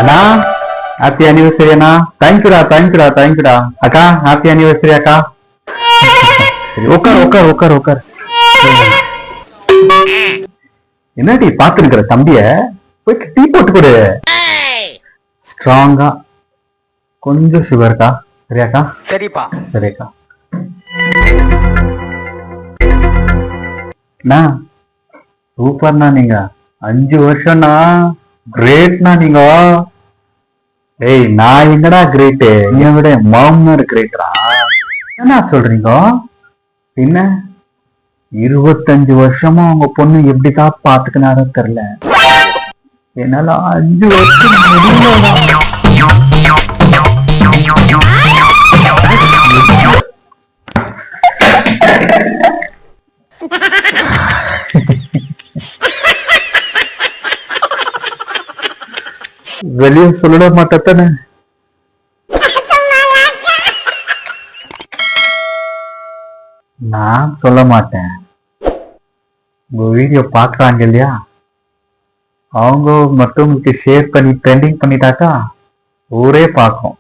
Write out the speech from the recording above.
அண்ணா happy anniversary அண்ணா. தேங்க்யூடா. அக்கா happy anniversary அக்கா. உட்கார். என்னடி பாத்துருக்கிற தம்பிய, போய் டீ போட்டு கொடு. ஸ்ட்ராங்கா கொஞ்சம் சுகர்க்கா. சரியாக்கா? சரிப்பா. சரிக்கா. அண்ணா சூப்பர்ண்ணா, நீங்க 5 வருஷம்னா கிரேட்னா நீங்க. ஏய் நான் எங்கடா கிரேட்டு, நீங்க விட மாமனார் கிரேட்டரா. என்ன சொல்றீங்க? என்ன 25 வருஷமா உங்க பொண்ணு எப்படிதான் பாத்துக்கினாரோ தெரியல. என்னால 5 வருஷம் முடியல. வெளியே சொல்லிட மாட்டேன்னு. நான் சொல்ல மாட்டேன். உங்க வீடியோ பாக்குறாங்க இல்லையா, அவங்க மற்றவங்களுக்கு ஷேர் பண்ணி ட்ரெண்டிங் பண்ணிட்டாக்கா ஊரே பார்க்கும்.